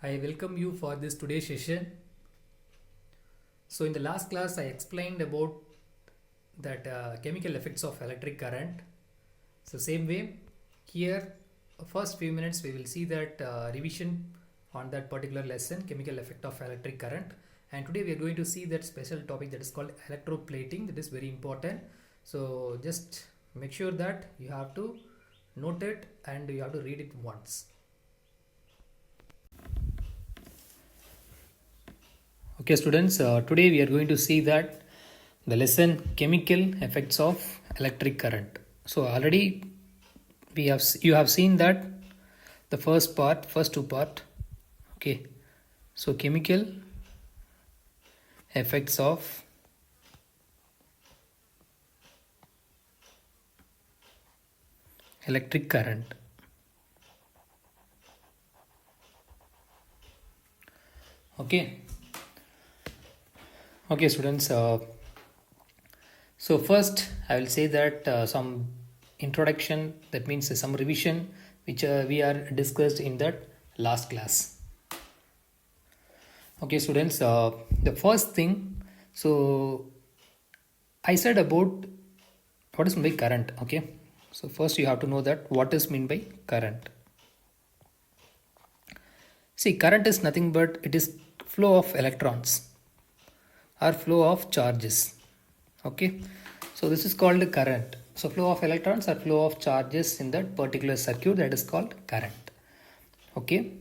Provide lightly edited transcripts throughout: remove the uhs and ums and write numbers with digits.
I welcome you for this today's session. So in the last class I explained about that chemical effects of electric current. So same way here first few minutes we will see that revision on that particular lesson, chemical effect of electric current, and today we are going to see that special topic that is called electroplating. That is very important. So just make sure that you have to note it and you have to read it once. Okay students, today we are going to see that the lesson chemical effects of electric current. So already you have seen that the first two part. Okay, so chemical effects of electric current. Okay students, so first I will say that some introduction, that means some revision which we are discussed in that last class. Okay students, the first thing, so I said about what is meant by current. Okay, so first you have to know that what is meant by current. See, current is nothing but it is flow of electrons or flow of charges. Okay, so this is called current. So flow of electrons or flow of charges in that particular circuit, that is called current. Okay,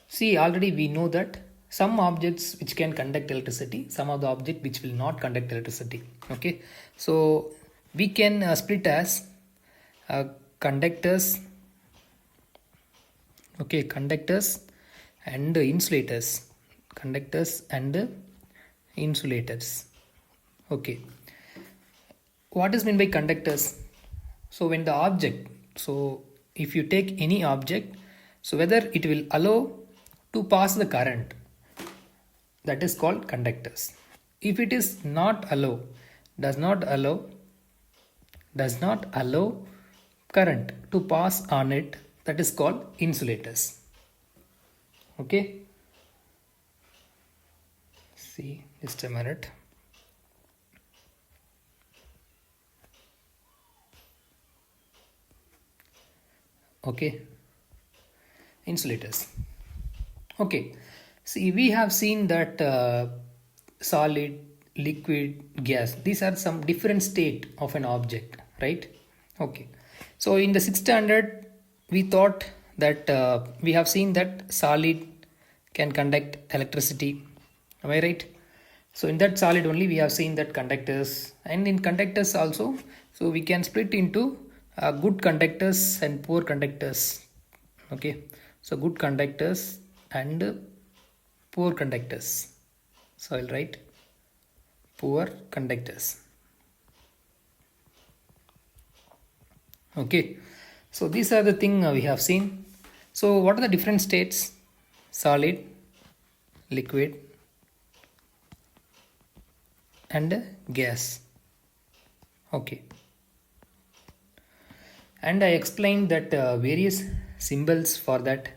see, already we know that some objects which can conduct electricity, some of the object which will not conduct electricity. Okay, so we can split as conductors, okay, conductors and insulators, conductors and insulators. Okay, what is meant by conductors? So when the object, so if you take any object, so whether it will allow to pass the current, that is called conductors. If it is not allow, does not allow current to pass on it, that is called insulators. Okay, see, just a minute. Okay, insulators. Okay, see, we have seen that solid, liquid, gas, these are some different state of an object, right? Okay, so in the 6th standard we thought that we have seen that solid can conduct electricity, am I right? So in that solid only we have seen that conductors, and in conductors also, so we can split into good conductors and poor conductors. Okay, so good conductors and poor conductors. So I'll write poor conductors. Okay, so these are the thing we have seen. So what are the different states? Solid, liquid and gas. Okay, and I explained that various symbols for that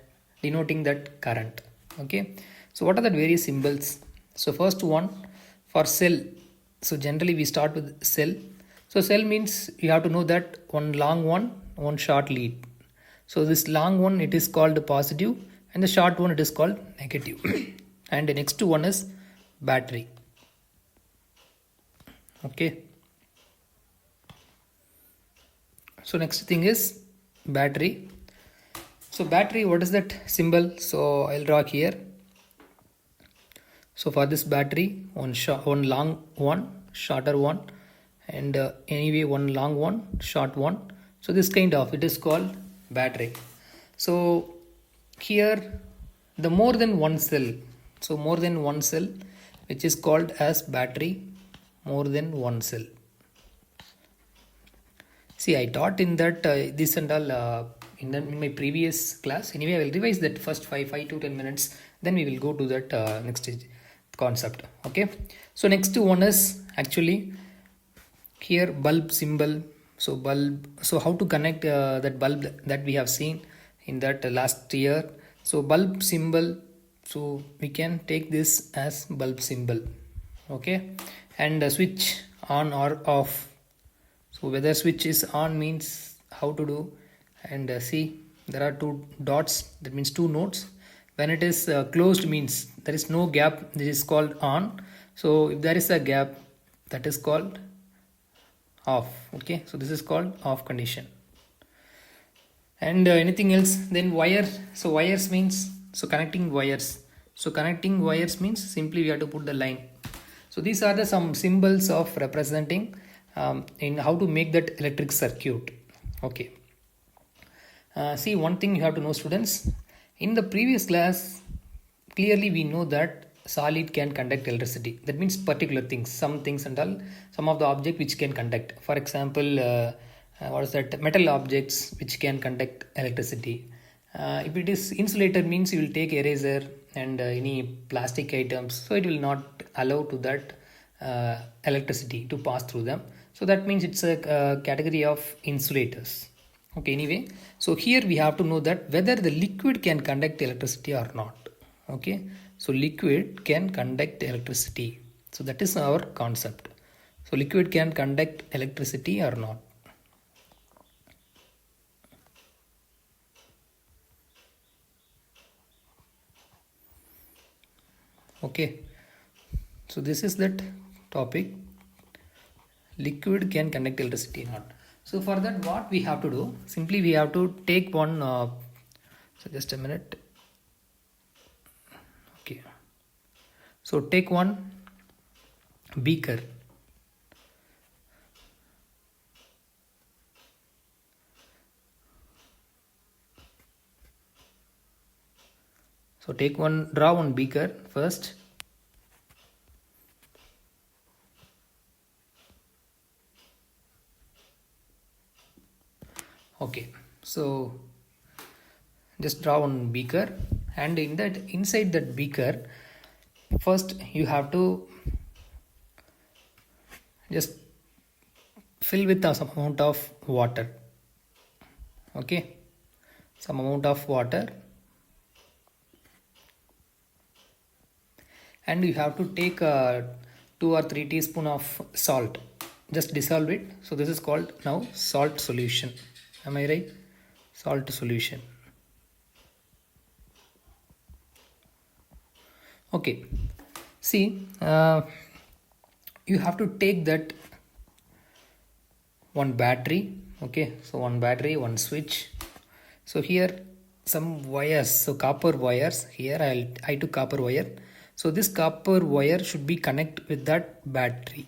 denoting that current. Okay, so what are the various symbols? So first one, for cell, so generally we start with cell. So cell means you have to know that one long one short lead. So this long one, it is called positive, and the short one, it is called negative. And the next one is battery. Okay, so next thing is battery. So battery, what is that symbol? So I'll draw here. So for this battery, one long one, shorter one, and anyway one long one, short one. So this kind of, it is called battery. So here the more than one cell, so more than one cell, which is called as battery, more than one cell. See, I taught in that this and all in my previous class. Anyway, I will revise that first 5 to 10 minutes. Then we will go to that next concept. Okay, so next one is actually here bulb symbol. So bulb, so how to connect that bulb that we have seen in that last year. So bulb symbol, So we can take this as bulb symbol. Okay, and switch on or off. So whether switch is on means how to do, and see there are two dots, that means two nodes. When it is closed means there is no gap, this is called on. So if there is a gap, that is called off. Okay, so this is called off condition. And anything else, then wire. So wires means, so connecting wires. So connecting wires means simply we have to put the line. So these are the some symbols of representing in how to make that electric circuit. Okay, see, one thing you have to know, students, in the previous class clearly we know that solid can conduct electricity. That means particular things, some things and all, some of the object which can conduct. For example, what is that, metal objects which can conduct electricity. If it is insulator means you will take eraser and any plastic items, so it will not allow to that electricity to pass through them. So that means it's a category of insulators. Okay, anyway, so here we have to know that whether the liquid can conduct electricity or not. Okay, so liquid can conduct electricity. So that is our concept. So liquid can conduct electricity or not. Okay, so this is that topic, liquid can conduct electricity or not. So for that, what we have to do, simply we have to take one so just a minute. Okay, so take one beaker. So draw one beaker first. Okay, so just draw one beaker, and inside that beaker, first you have to just fill with some amount of water. Okay, some amount of water, and you have to take 2 or 3 teaspoon of salt, just dissolve it. So this is called now salt solution. Am I right? Salt solution. Okay, see, you have to take that one battery. Okay, so one battery, one switch. So here some wires, so copper wires. Here I took copper wire. So this copper wire should be connect with that battery.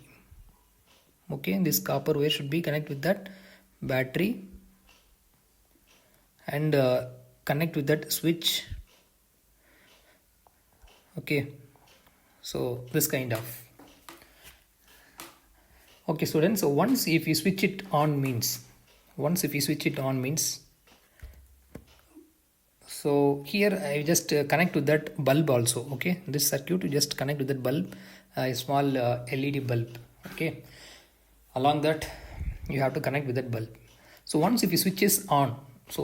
Okay, this copper wire should be connect with that battery and connect with that switch. Okay, so this kind of. Okay, students, so once if you switch it on means, so here I just connect to that bulb also. Okay, this circuit you just connect to that bulb, a small LED bulb. Okay, along that you have to connect with that bulb. So once if you switch is on, so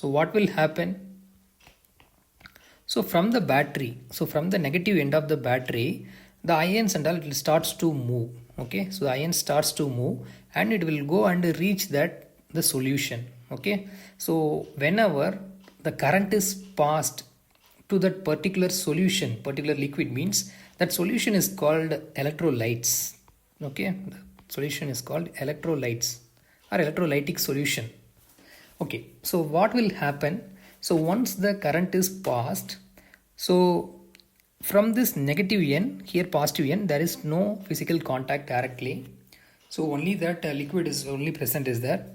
what will happen? So from the battery, so from the negative end of the battery, the ions and all, it starts to move. Okay, so the ion starts to move and it will go and reach that the solution. Okay, so whenever the current is passed to that particular solution, particular liquid, means that solution is called electrolytes. Okay, the solution is called electrolytes or electrolytic solution. Okay, so what will happen? So once the current is passed, so from this negative n, here positive n, there is no physical contact directly. So only that liquid is only present is there.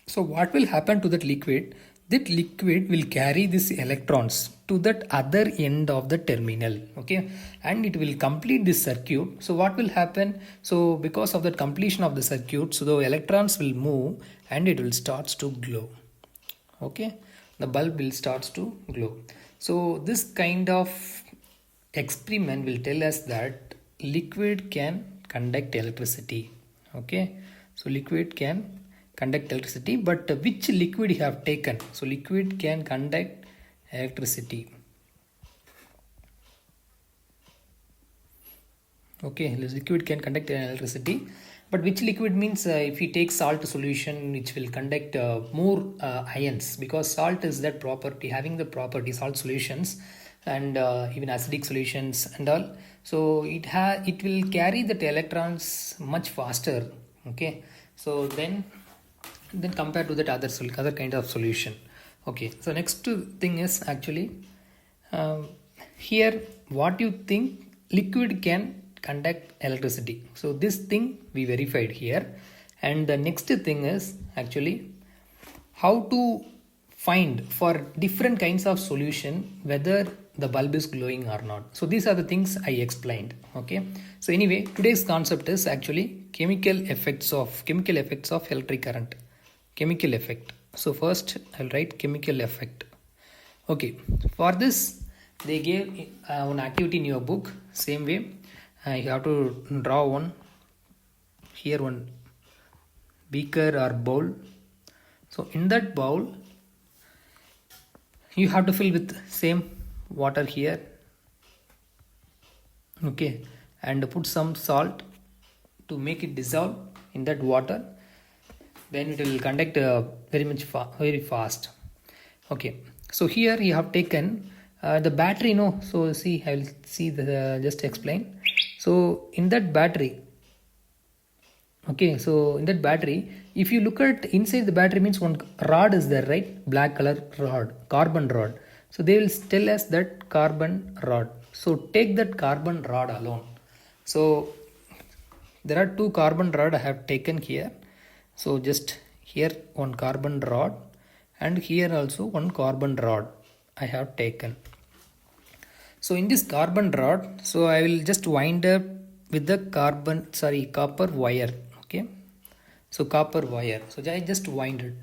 So what will happen to that liquid? That liquid will carry these electrons to that other end of the terminal. Okay, and it will complete this circuit. So what will happen? So because of that completion of the circuit, so the electrons will move and it will starts to glow. Okay, the bulb will starts to glow. So this kind of experiment will tell us that liquid can conduct electricity. Okay, so liquid can conduct electricity, but which liquid you have taken? So liquid can conduct electricity. Okay, this liquid can conduct electricity, but which liquid means if we take salt solution, which will conduct more ions, because salt is that property, having the property, salt solutions and even acidic solutions and all. So it will carry the electrons much faster. Okay, so then compared to that other kind of solution. Okay, so next thing is actually here what you think liquid can conduct electricity. So this thing we verified here, and the next thing is actually how to find for different kinds of solution whether the bulb is glowing or not. So these are the things I explained. Okay, so anyway, today's concept is actually chemical effects of electric current. Chemical effect. So first I'll write chemical effect. Okay, for this they gave one activity in your book. Same way you have to draw one beaker or bowl. So in that bowl you have to fill with same water here. Okay, and put some salt to make it dissolve in that water. Then it will conduct very fast. Okay, so here you have taken the battery. No, so see, I will see the just explain. So in that battery, okay, so in that battery, if you look at inside the battery, means one rod is there, right? Black color rod, carbon rod. So they will tell us that carbon rod. So take that carbon rod alone. So there are two carbon rod I have taken here. So just here one carbon rod, and here also one carbon rod I have taken. So in this carbon rod, so I will just wind up with the copper wire. Okay, so copper wire. So I just wind it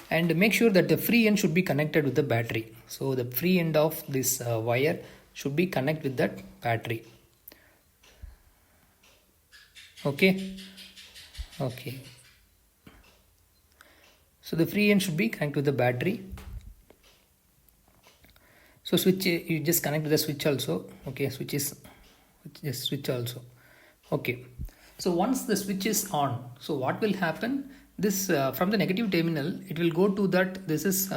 and make sure that the free end should be connected with the battery. So the free end of this wire should be connected with that battery. Okay. So the free end should be connected with the battery. So switch, you just connect with the switch also. Okay, switch also. Okay, so once the switch is on, so what will happen, this from the negative terminal it will go to that, this is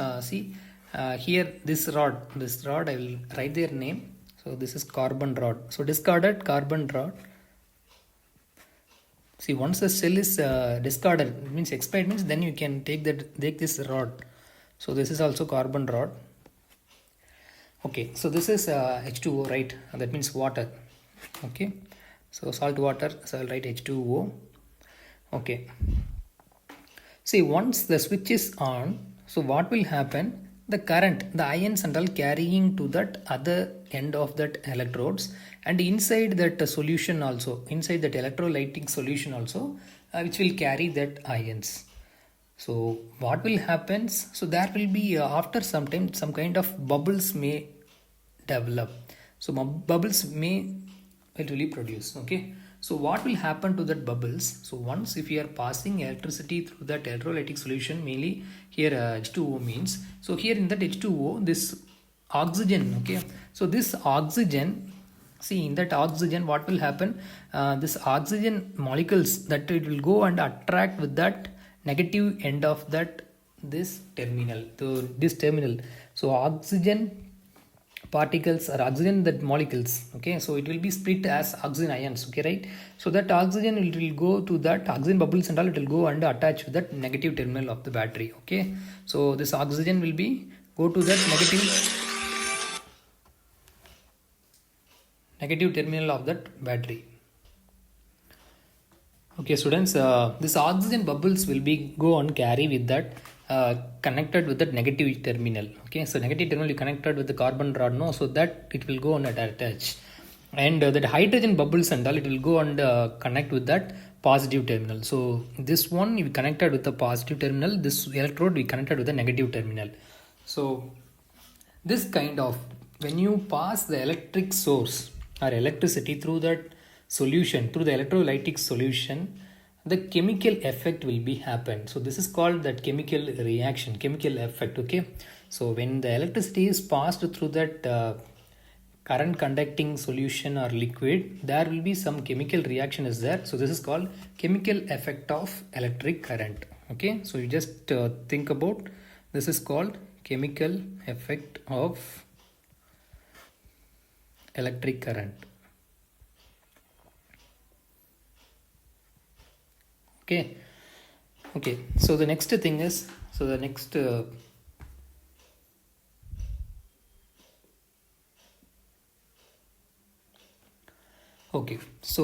here this rod I will write their name. So this is carbon rod. So discarded carbon rod. See, once the cell is discarded, it means expired, means then you can take this rod. So this is also carbon rod. Okay, so this is H2O, right? That means water. Okay, so salt water, so I'll write H2O. Okay, see, once the switch is on, so what will happen, the current, the ions and all carrying to that other end of that electrodes, and inside that solution also, inside that electrolytic solution also, which will carry that ions. So what will happen, so there will be after some time some kind of bubbles may develop. So bubbles may really produce. Okay, so what will happen to that bubbles, so once if you are passing electricity through that electrolytic solution, mainly here H2O means, so here in that H2O this oxygen, okay, so this oxygen, see, in that oxygen what will happen, this oxygen molecules, that it will go and attract with that negative end of this terminal. So this terminal, so oxygen particles or oxygen that molecules, okay, so it will be split as oxygen ions. Okay, right? So that oxygen will go to that oxygen bubbles and all, it will go and attach with that negative terminal of the battery. Okay, so this oxygen will be go to that negative terminal of that battery. Okay, students, this oxygen bubbles will be go and carry with that connected with that negative terminal. Okay, so negative terminal you connected with the carbon rod, no, so that it will go and attach, and that hydrogen bubbles and all, it will go and connect with that positive terminal. So this one we connected with the positive terminal, this electrode we connected with the negative terminal. So this kind of, when you pass the electric source or electricity through that solution, through the electrolytic solution, the chemical effect will be happen. So this is called that chemical reaction, chemical effect. Okay, So when the electricity is passed through that current conducting solution or liquid, there will be some chemical reaction is there. So this is called chemical effect of electric current. Okay, so you just think about, this is called chemical effect of electric current. Okay, okay, so the next thing is, so the next okay, so